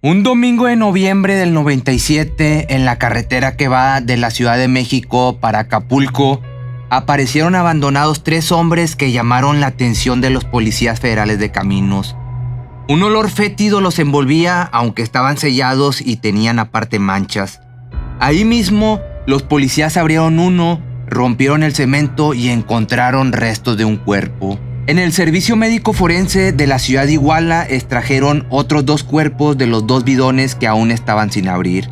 Un domingo de noviembre del 97, en la carretera que va de la Ciudad de México para Acapulco, aparecieron abandonados 3 hombres que llamaron la atención de los policías federales de caminos. Un olor fétido los envolvía, aunque estaban sellados y tenían aparte manchas. Ahí mismo, los policías abrieron uno, rompieron el cemento y encontraron restos de un cuerpo. En el servicio médico forense de la ciudad de Iguala extrajeron otros 2 cuerpos de los 2 bidones que aún estaban sin abrir.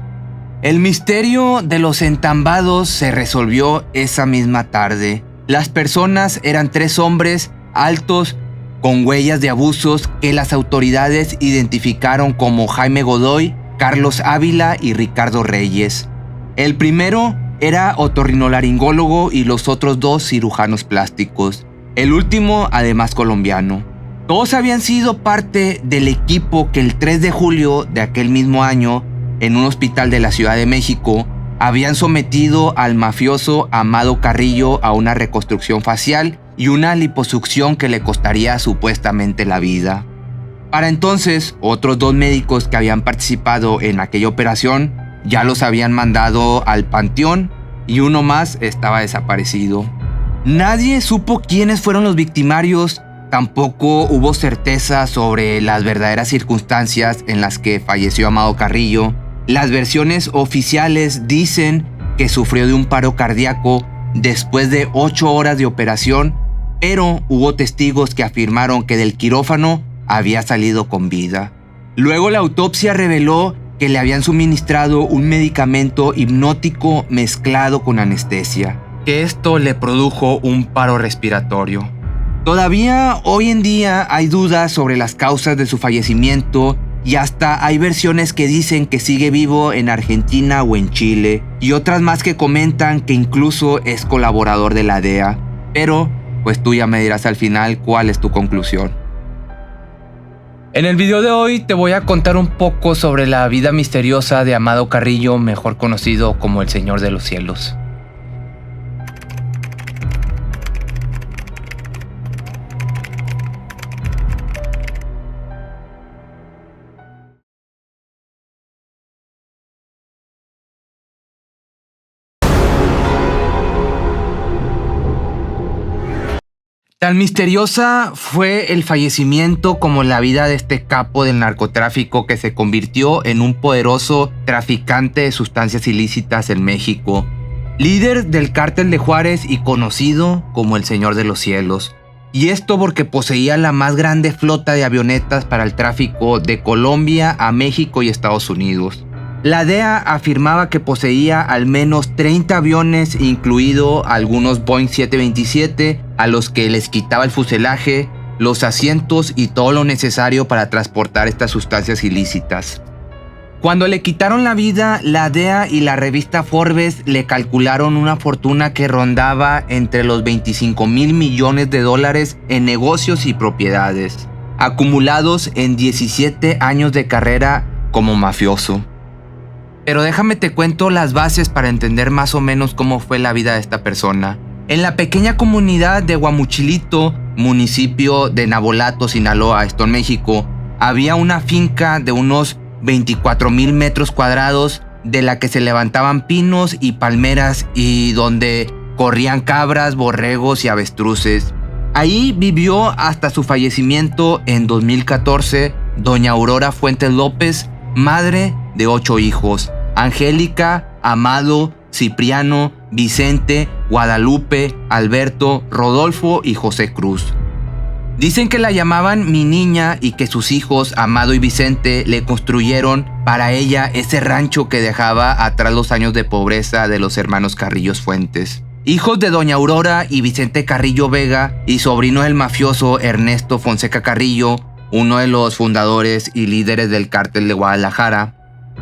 El misterio de los entambados se resolvió esa misma tarde. Las personas eran 3 hombres altos con huellas de abusos que las autoridades identificaron como Jaime Godoy, Carlos Ávila y Ricardo Reyes. El primero era otorrinolaringólogo y los otros 2 cirujanos plásticos. El último, además, colombiano. Todos habían sido parte del equipo que el 3 de julio de aquel mismo año, en un hospital de la Ciudad de México, habían sometido al mafioso Amado Carrillo a una reconstrucción facial y una liposucción que le costaría supuestamente la vida. Para entonces, otros 2 médicos que habían participado en aquella operación ya los habían mandado al panteón y uno más estaba desaparecido. Nadie supo quiénes fueron los victimarios, tampoco hubo certeza sobre las verdaderas circunstancias en las que falleció Amado Carrillo. Las versiones oficiales dicen que sufrió de un paro cardíaco después de 8 horas de operación, pero hubo testigos que afirmaron que del quirófano había salido con vida. Luego la autopsia reveló que le habían suministrado un medicamento hipnótico mezclado con anestesia, que esto le produjo un paro respiratorio. Todavía hoy en día hay dudas sobre las causas de su fallecimiento y hasta hay versiones que dicen que sigue vivo en Argentina o en Chile y otras más que comentan que incluso es colaborador de la DEA. Pero pues tú ya me dirás al final cuál es tu conclusión. En el video de hoy te voy a contar un poco sobre la vida misteriosa de Amado Carrillo, mejor conocido como el Señor de los Cielos. Tan misteriosa fue el fallecimiento como la vida de este capo del narcotráfico que se convirtió en un poderoso traficante de sustancias ilícitas en México, líder del cártel de Juárez y conocido como el Señor de los Cielos. Y esto porque poseía la más grande flota de avionetas para el tráfico de Colombia a México y Estados Unidos. La DEA afirmaba que poseía al menos 30 aviones, incluido algunos Boeing 727, a los que les quitaba el fuselaje, los asientos y todo lo necesario para transportar estas sustancias ilícitas. Cuando le quitaron la vida, la DEA y la revista Forbes le calcularon una fortuna que rondaba entre los 25,000 millones de dólares en negocios y propiedades, acumulados en 17 años de carrera como mafioso. Pero déjame te cuento las bases para entender más o menos cómo fue la vida de esta persona. En la pequeña comunidad de Guamuchilito, municipio de Navolato, Sinaloa, esto en México, había una finca de unos 24,000 metros cuadrados de la que se levantaban pinos y palmeras y donde corrían cabras, borregos y avestruces. Ahí vivió hasta su fallecimiento en 2014 doña Aurora Fuentes López, madre de 8 hijos: Angélica, Amado, Cipriano, Vicente, Guadalupe, Alberto, Rodolfo y José Cruz. Dicen que la llamaban mi niña y que sus hijos, Amado y Vicente, le construyeron para ella ese rancho que dejaba atrás los años de pobreza de los hermanos Carrillos Fuentes. Hijos de doña Aurora y Vicente Carrillo Vega y sobrino del mafioso Ernesto Fonseca Carrillo, uno de los fundadores y líderes del cártel de Guadalajara.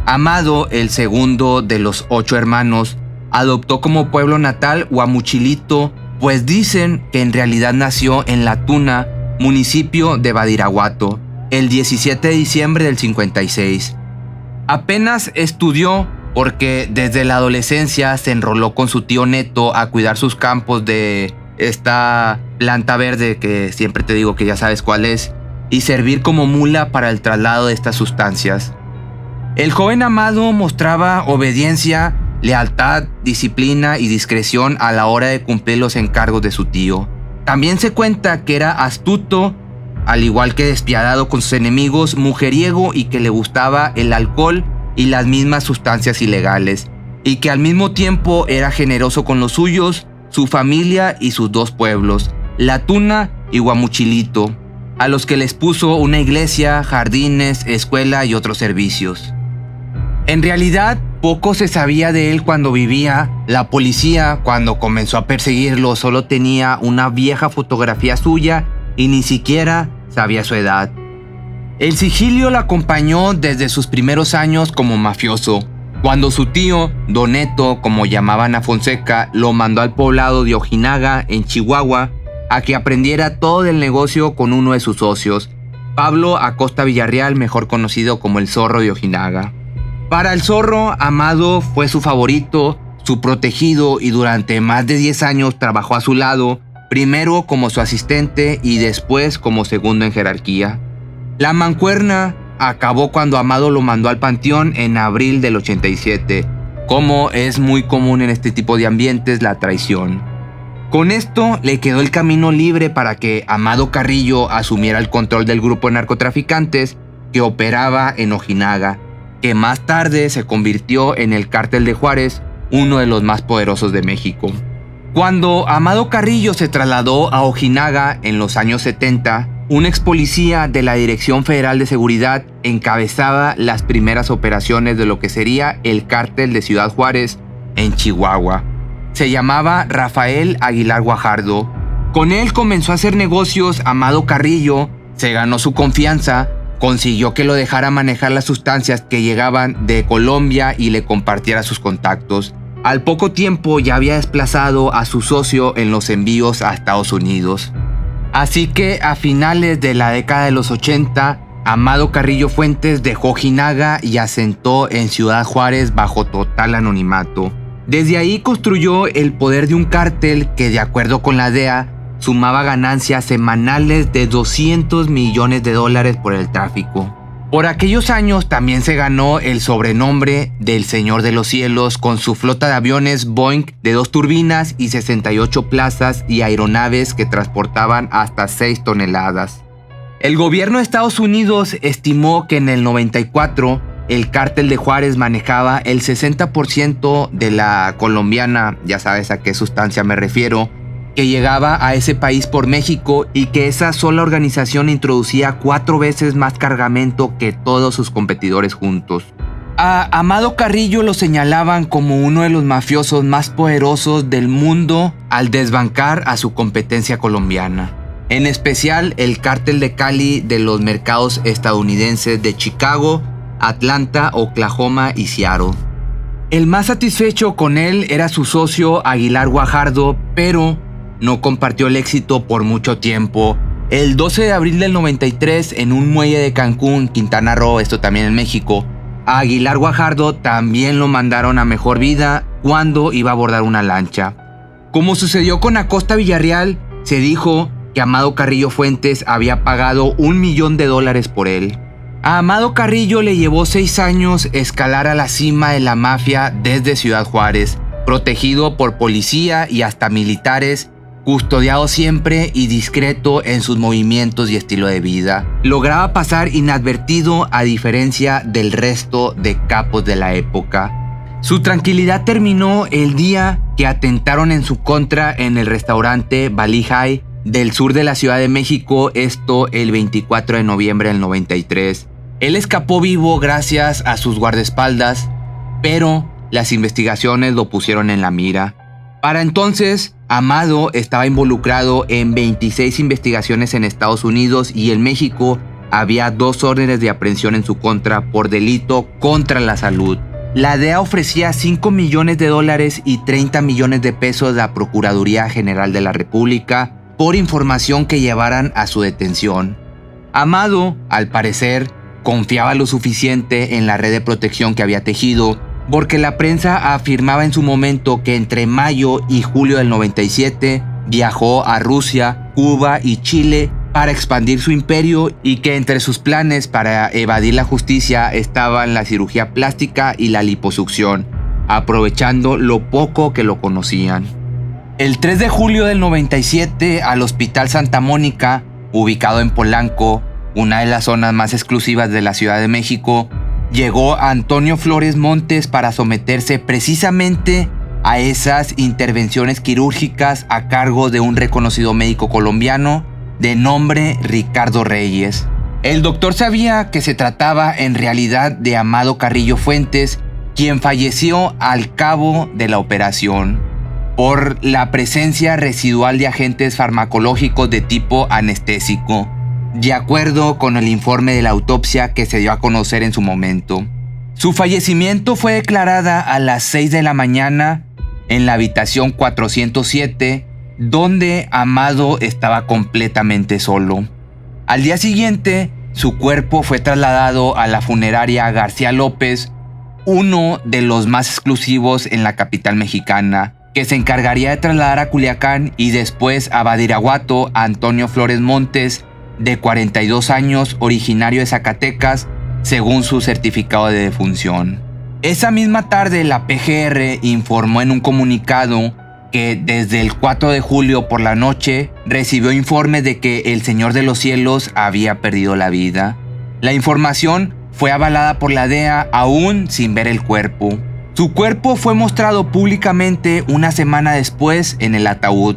Amado, el segundo de los 8 hermanos, adoptó como pueblo natal Guamuchilito, pues dicen que en realidad nació en La Tuna, municipio de Badiraguato, el 17 de diciembre del 56. Apenas estudió porque desde la adolescencia se enroló con su tío Neto a cuidar sus campos de esta planta verde que siempre te digo que ya sabes cuál es, y servir como mula para el traslado de estas sustancias. El joven Amado mostraba obediencia, lealtad, disciplina y discreción a la hora de cumplir los encargos de su tío. También se cuenta que era astuto, al igual que despiadado con sus enemigos, mujeriego y que le gustaba el alcohol y las mismas sustancias ilegales, y que al mismo tiempo era generoso con los suyos, su familia y sus dos pueblos, La Tuna y Guamuchilito, a los que les puso una iglesia, jardines, escuela y otros servicios. En realidad, poco se sabía de él cuando vivía. La policía, cuando comenzó a perseguirlo, solo tenía una vieja fotografía suya y ni siquiera sabía su edad. El sigilio lo acompañó desde sus primeros años como mafioso, cuando su tío, Don Neto, como llamaban a Fonseca, lo mandó al poblado de Ojinaga, en Chihuahua, a que aprendiera todo del negocio con uno de sus socios, Pablo Acosta Villarreal, mejor conocido como el Zorro de Ojinaga. Para el Zorro, Amado fue su favorito, su protegido, y durante más de 10 años trabajó a su lado, primero como su asistente y después como segundo en jerarquía. La mancuerna acabó cuando Amado lo mandó al panteón en abril del 87, como es muy común en este tipo de ambientes, la traición. Con esto le quedó el camino libre para que Amado Carrillo asumiera el control del grupo de narcotraficantes que operaba en Ojinaga, que más tarde se convirtió en el Cártel de Juárez, uno de los más poderosos de México. Cuando Amado Carrillo se trasladó a Ojinaga en los años 70, un ex policía de la Dirección Federal de Seguridad encabezaba las primeras operaciones de lo que sería el Cártel de Ciudad Juárez en Chihuahua. Se llamaba Rafael Aguilar Guajardo. Con él comenzó a hacer negocios Amado Carrillo, se ganó su confianza, consiguió que lo dejara manejar las sustancias que llegaban de Colombia y le compartiera sus contactos. Al poco tiempo ya había desplazado a su socio en los envíos a Estados Unidos. Así que a finales de la década de los 80, Amado Carrillo Fuentes dejó Ojinaga y asentó en Ciudad Juárez bajo total anonimato. Desde ahí construyó el poder de un cártel que, de acuerdo con la DEA, sumaba ganancias semanales de $200 millones por el tráfico. Por aquellos años también se ganó el sobrenombre del Señor de los Cielos con su flota de aviones Boeing de 2 turbinas y 68 plazas y aeronaves que transportaban hasta 6 toneladas. El gobierno de Estados Unidos estimó que en el 94 el Cártel de Juárez manejaba el 60% de la colombiana, ya sabes a qué sustancia me refiero, que llegaba a ese país por México, y que esa sola organización introducía 4 veces más cargamento que todos sus competidores juntos. A Amado Carrillo lo señalaban como uno de los mafiosos más poderosos del mundo al desbancar a su competencia colombiana, en especial el Cártel de Cali de los mercados estadounidenses de Chicago, Atlanta, Oklahoma y Seattle. El más satisfecho con él era su socio Aguilar Guajardo, pero no compartió el éxito por mucho tiempo. El 12 de abril del 93, en un muelle de Cancún, Quintana Roo, esto también en México, a Aguilar Guajardo también lo mandaron a mejor vida cuando iba a abordar una lancha. Como sucedió con Acosta Villarreal, se dijo que Amado Carrillo Fuentes había pagado $1 millón por él. A Amado Carrillo le llevó 6 años escalar a la cima de la mafia desde Ciudad Juárez, protegido por policía y hasta militares, custodiado siempre y discreto en sus movimientos y estilo de vida. Lograba pasar inadvertido a diferencia del resto de capos de la época. Su tranquilidad terminó el día que atentaron en su contra en el restaurante Bali High del sur de la Ciudad de México, esto el 24 de noviembre del 93. Él escapó vivo gracias a sus guardaespaldas, pero las investigaciones lo pusieron en la mira. Para entonces, Amado estaba involucrado en 26 investigaciones en Estados Unidos, y en México había 2 órdenes de aprehensión en su contra por delito contra la salud. La DEA ofrecía $5 millones y 30 millones de pesos a la Procuraduría General de la República por información que llevaran a su detención. Amado, al parecer, confiaba lo suficiente en la red de protección que había tejido, porque la prensa afirmaba en su momento que entre mayo y julio del 97 viajó a Rusia, Cuba y Chile para expandir su imperio y que entre sus planes para evadir la justicia estaban la cirugía plástica y la liposucción, aprovechando lo poco que lo conocían. El 3 de julio del 97, al Hospital Santa Mónica, ubicado en Polanco, una de las zonas más exclusivas de la Ciudad de México, llegó Antonio Flores Montes para someterse precisamente a esas intervenciones quirúrgicas a cargo de un reconocido médico colombiano de nombre Ricardo Reyes. El doctor sabía que se trataba en realidad de Amado Carrillo Fuentes, quien falleció al cabo de la operación por la presencia residual de agentes farmacológicos de tipo anestésico, de acuerdo con el informe de la autopsia que se dio a conocer en su momento. Su fallecimiento fue declarada a las 6 de la mañana en la habitación 407, donde Amado estaba completamente solo. Al día siguiente, su cuerpo fue trasladado a la funeraria García López, uno de los más exclusivos en la capital mexicana, que se encargaría de trasladar a Culiacán y después a Badiraguato a Antonio Flores Montes, de 42 años, originario de Zacatecas, según su certificado de defunción. Esa misma tarde, la PGR informó en un comunicado que desde el 4 de julio por la noche recibió informes de que el Señor de los Cielos había perdido la vida. La información fue avalada por la DEA aún sin ver el cuerpo. Su cuerpo fue mostrado públicamente una semana después en el ataúd.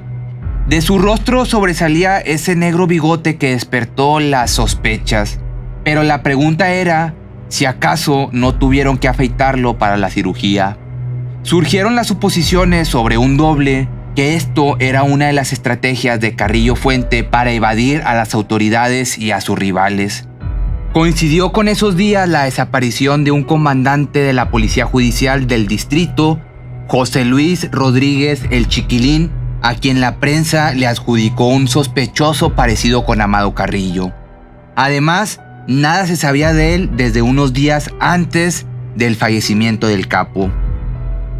De su rostro sobresalía ese negro bigote que despertó las sospechas, pero la pregunta era si acaso no tuvieron que afeitarlo para la cirugía. Surgieron las suposiciones sobre un doble, que esto era una de las estrategias de Carrillo Fuente para evadir a las autoridades y a sus rivales. Coincidió con esos días la desaparición de un comandante de la Policía Judicial del distrito, José Luis Rodríguez el Chiquilín, a quien la prensa le adjudicó un sospechoso parecido con Amado Carrillo. Además, nada se sabía de él desde unos días antes del fallecimiento del capo.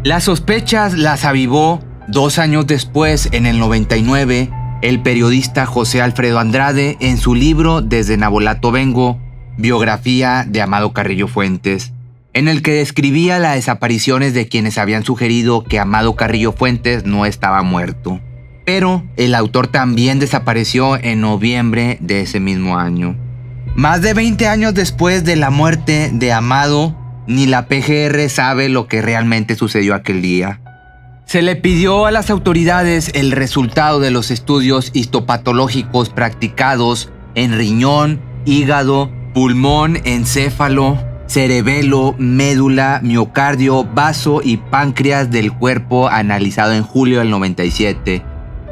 Las sospechas las avivó 2 años después, en el 99, el periodista José Alfredo Andrade en su libro Desde Nabolato Vengo, biografía de Amado Carrillo Fuentes, en el que describía las desapariciones de quienes habían sugerido que Amado Carrillo Fuentes no estaba muerto. Pero el autor también desapareció en noviembre de ese mismo año. Más de 20 años después de la muerte de Amado, ni la PGR sabe lo que realmente sucedió aquel día. Se le pidió a las autoridades el resultado de los estudios histopatológicos practicados en riñón, hígado, pulmón, encéfalo, cerebelo, médula, miocardio, vaso y páncreas del cuerpo analizado en julio del 97,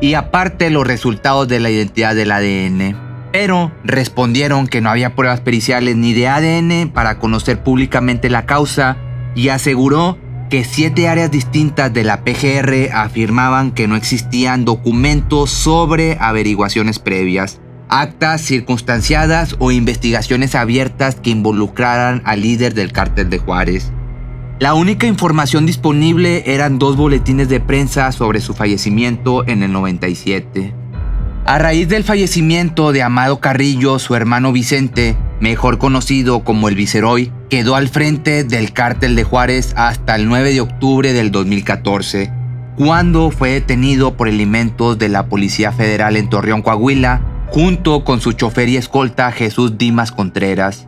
y aparte los resultados de la identidad del ADN. Pero respondieron que no había pruebas periciales ni de ADN para conocer públicamente la causa, y aseguró que 7 áreas distintas de la PGR afirmaban que no existían documentos sobre averiguaciones previas, actas circunstanciadas o investigaciones abiertas que involucraran al líder del cártel de Juárez. La única información disponible eran 2 boletines de prensa sobre su fallecimiento en el 97. A raíz del fallecimiento de Amado Carrillo, su hermano Vicente, mejor conocido como el Viceroy, quedó al frente del cártel de Juárez hasta el 9 de octubre del 2014, cuando fue detenido por elementos de la Policía Federal en Torreón, Coahuila, junto con su chofer y escolta Jesús Dimas Contreras.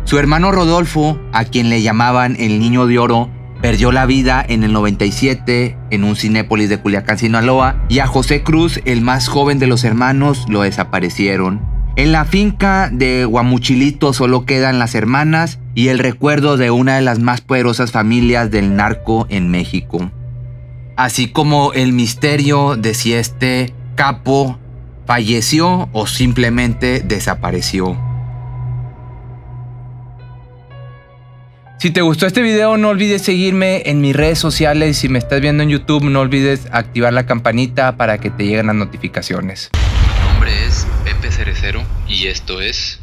Su hermano Rodolfo, a quien le llamaban el Niño de Oro, perdió la vida en el 97 en un Cinépolis de Culiacán, Sinaloa, y a José Cruz, el más joven de los hermanos, lo desaparecieron. En la finca de Guamuchilito solo quedan las hermanas y el recuerdo de una de las más poderosas familias del narco en México, así como el misterio de si este capo falleció o simplemente desapareció. Si te gustó este video, no olvides seguirme en mis redes sociales. Si me estás viendo en YouTube, no olvides activar la campanita para que te lleguen las notificaciones. Mi nombre es Pepe Cerecero y esto es...